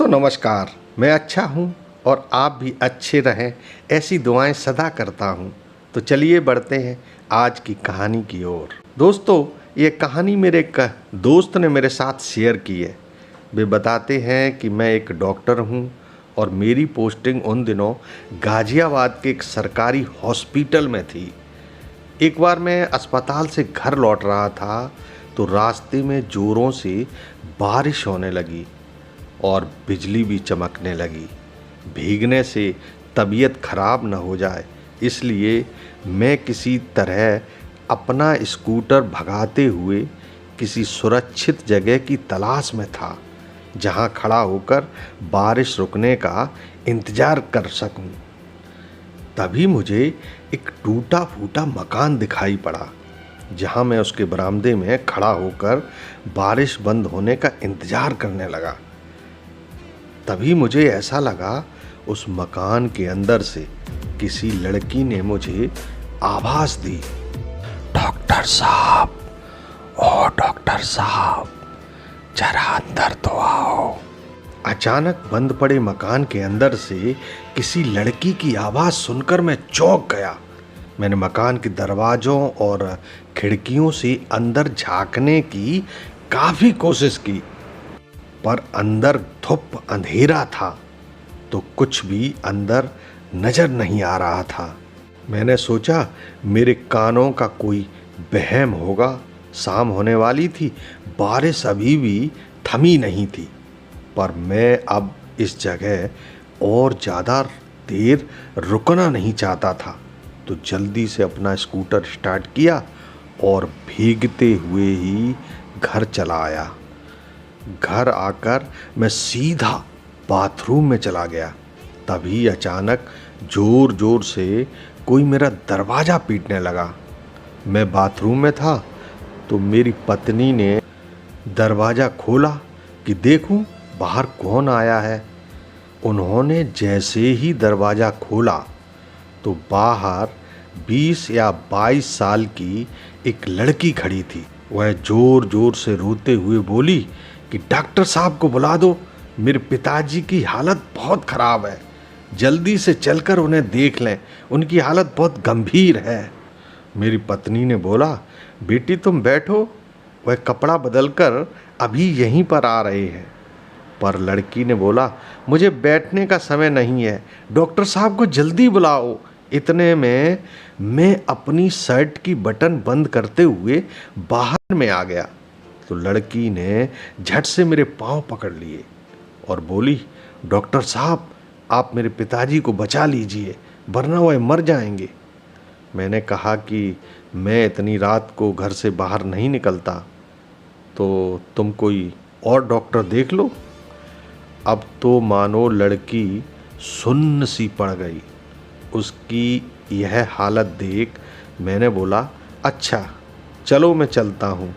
दोस्तों नमस्कार। मैं अच्छा हूँ और आप भी अच्छे रहें, ऐसी दुआएं सदा करता हूँ। तो चलिए बढ़ते हैं आज की कहानी की ओर। दोस्तों, ये कहानी मेरे एक दोस्त ने मेरे साथ शेयर की है। वे बताते हैं कि मैं एक डॉक्टर हूँ और मेरी पोस्टिंग उन दिनों गाज़ियाबाद के एक सरकारी हॉस्पिटल में थी। एक बार मैं अस्पताल से घर लौट रहा था तो रास्ते में ज़ोरों से बारिश होने लगी और बिजली भी चमकने लगी। भीगने से तबीयत खराब न हो जाए इसलिए मैं किसी तरह अपना स्कूटर भगाते हुए किसी सुरक्षित जगह की तलाश में था जहां खड़ा होकर बारिश रुकने का इंतज़ार कर सकूं। तभी मुझे एक टूटा फूटा मकान दिखाई पड़ा जहां मैं उसके बरामदे में खड़ा होकर बारिश बंद होने का इंतज़ार करने लगा। तभी मुझे ऐसा लगा उस मकान के अंदर से किसी लड़की ने मुझे आवाज़ दी, डॉक्टर साहब, ओ डॉक्टर साहब, जरा अंदर तो आओ। अचानक बंद पड़े मकान के अंदर से किसी लड़की की आवाज़ सुनकर मैं चौंक गया। मैंने मकान के दरवाज़ों और खिड़कियों से अंदर झांकने की काफ़ी कोशिश की, पर अंदर धुप अंधेरा था तो कुछ भी अंदर नज़र नहीं आ रहा था। मैंने सोचा मेरे कानों का कोई वहम होगा। शाम होने वाली थी, बारिश अभी भी थमी नहीं थी, पर मैं अब इस जगह और ज़्यादा देर रुकना नहीं चाहता था। तो जल्दी से अपना स्कूटर स्टार्ट किया और भीगते हुए ही घर चला आया। घर आकर मैं सीधा बाथरूम में चला गया। तभी अचानक ज़ोर ज़ोर से कोई मेरा दरवाज़ा पीटने लगा। मैं बाथरूम में था तो मेरी पत्नी ने दरवाज़ा खोला कि देखूं बाहर कौन आया है। उन्होंने जैसे ही दरवाज़ा खोला तो बाहर 20 या 22 साल की एक लड़की खड़ी थी। वह ज़ोर ज़ोर से रोते हुए बोली कि डॉक्टर साहब को बुला दो, मेरे पिताजी की हालत बहुत ख़राब है, जल्दी से चलकर उन्हें देख लें, उनकी हालत बहुत गंभीर है। मेरी पत्नी ने बोला, बेटी तुम बैठो, वह कपड़ा बदलकर अभी यहीं पर आ रहे हैं। पर लड़की ने बोला, मुझे बैठने का समय नहीं है, डॉक्टर साहब को जल्दी बुलाओ। इतने में मैं अपनी शर्ट की बटन बंद करते हुए बाहर में आ गया तो लड़की ने झट से मेरे पांव पकड़ लिए और बोली, डॉक्टर साहब, आप मेरे पिताजी को बचा लीजिए वरना वह मर जाएंगे। मैंने कहा कि मैं इतनी रात को घर से बाहर नहीं निकलता, तो तुम कोई और डॉक्टर देख लो। अब तो मानो लड़की सुन्न सी पड़ गई। उसकी यह हालत देख मैंने बोला, अच्छा चलो मैं चलता हूँ।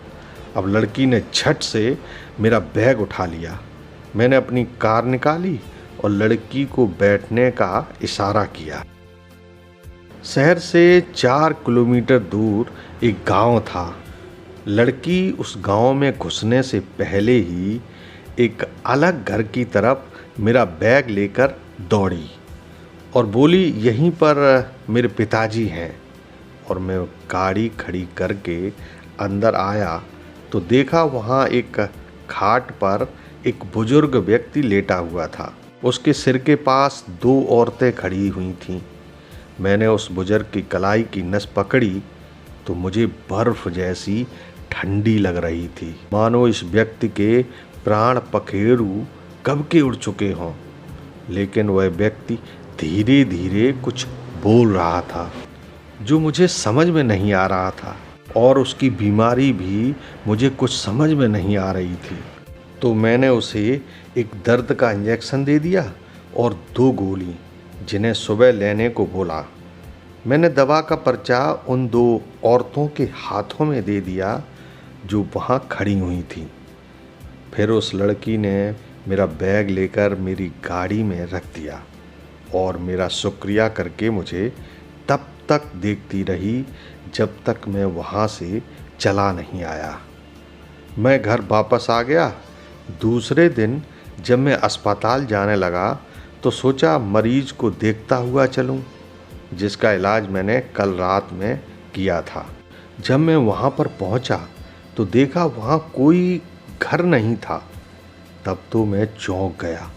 अब लड़की ने झट से मेरा बैग उठा लिया। मैंने अपनी कार निकाली और लड़की को बैठने का इशारा किया। शहर से 4 किलोमीटर दूर एक गांव था। लड़की उस गांव में घुसने से पहले ही एक अलग घर की तरफ मेरा बैग लेकर दौड़ी और बोली, यहीं पर मेरे पिताजी हैं। और मैं गाड़ी खड़ी करके अंदर आया तो देखा वहाँ एक खाट पर एक बुजुर्ग व्यक्ति लेटा हुआ था। उसके सिर के पास 2 औरतें खड़ी हुई थीं। मैंने उस बुजुर्ग की कलाई की नस पकड़ी तो मुझे बर्फ जैसी ठंडी लग रही थी, मानो इस व्यक्ति के प्राण पखेरु कब के उड़ चुके हों। लेकिन वह व्यक्ति धीरे धीरे कुछ बोल रहा था जो मुझे समझ में नहीं आ रहा था और उसकी बीमारी भी मुझे कुछ समझ में नहीं आ रही थी। तो मैंने उसे एक दर्द का इंजेक्शन दे दिया और 2 गोली, जिन्हें सुबह लेने को बोला। मैंने दवा का पर्चा उन 2 औरतों के हाथों में दे दिया जो वहाँ खड़ी हुई थीं। फिर उस लड़की ने मेरा बैग लेकर मेरी गाड़ी में रख दिया और मेरा शुक्रिया करके मुझे तब तक देखती रही जब तक मैं वहाँ से चला नहीं आया। मैं घर वापस आ गया। दूसरे दिन जब मैं अस्पताल जाने लगा तो सोचा मरीज को देखता हुआ चलूं, जिसका इलाज मैंने कल रात में किया था। जब मैं वहाँ पर पहुँचा तो देखा वहाँ कोई घर नहीं था। तब तो मैं चौंक गया।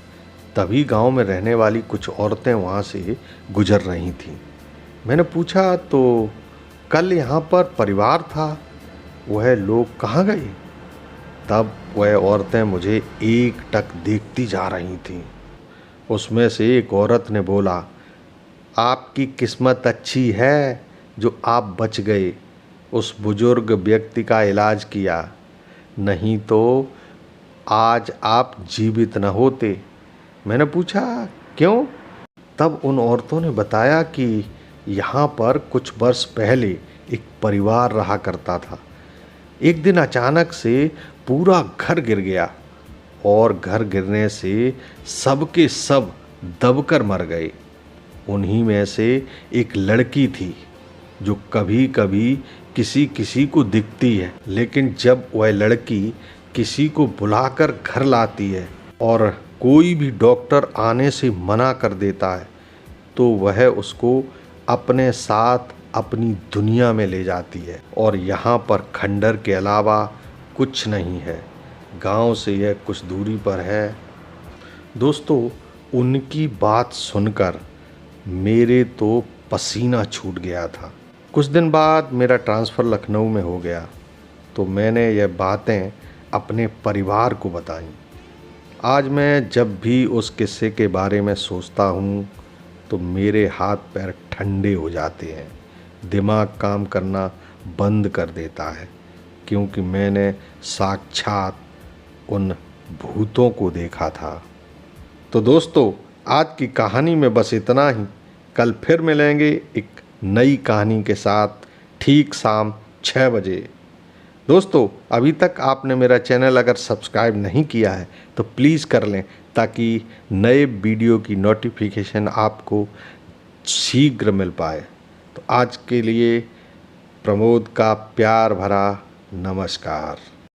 तभी गांव में रहने वाली कुछ औरतें वहाँ से गुजर रही थीं। मैंने पूछा तो कल यहाँ पर परिवार था, वह लोग कहाँ गए? तब वह औरतें मुझे एकटक देखती जा रही थीं। उसमें से एक औरत ने बोला, आपकी किस्मत अच्छी है जो आप बच गए, उस बुजुर्ग व्यक्ति का इलाज किया, नहीं तो आज आप जीवित न होते। मैंने पूछा क्यों? तब उन औरतों ने बताया कि यहाँ पर कुछ वर्ष पहले एक परिवार रहा करता था। एक दिन अचानक से पूरा घर गिर गया और घर गिरने से सबके सब दबकर मर गए। उन्हीं में से एक लड़की थी जो कभी कभी किसी किसी को दिखती है, लेकिन जब वह लड़की किसी को बुलाकर घर लाती है और कोई भी डॉक्टर आने से मना कर देता है तो वह उसको अपने साथ अपनी दुनिया में ले जाती है। और यहाँ पर खंडर के अलावा कुछ नहीं है। गांव से यह कुछ दूरी पर है। दोस्तों, उनकी बात सुनकर मेरे तो पसीना छूट गया था। कुछ दिन बाद मेरा ट्रांसफ़र लखनऊ में हो गया तो मैंने यह बातें अपने परिवार को बताईं। आज मैं जब भी उस किस्से के बारे में सोचता हूँ तो मेरे हाथ पैर ठंडे हो जाते हैं, दिमाग काम करना बंद कर देता है, क्योंकि मैंने साक्षात उन भूतों को देखा था। तो दोस्तों, आज की कहानी में बस इतना ही। कल फिर मिलेंगे एक नई कहानी के साथ, ठीक शाम 6 बजे। दोस्तों, अभी तक आपने मेरा चैनल अगर सब्सक्राइब नहीं किया है तो प्लीज़ कर लें, ताकि नए वीडियो की नोटिफिकेशन आपको शीघ्र मिल पाए। तो आज के लिए प्रमोद का प्यार भरा नमस्कार।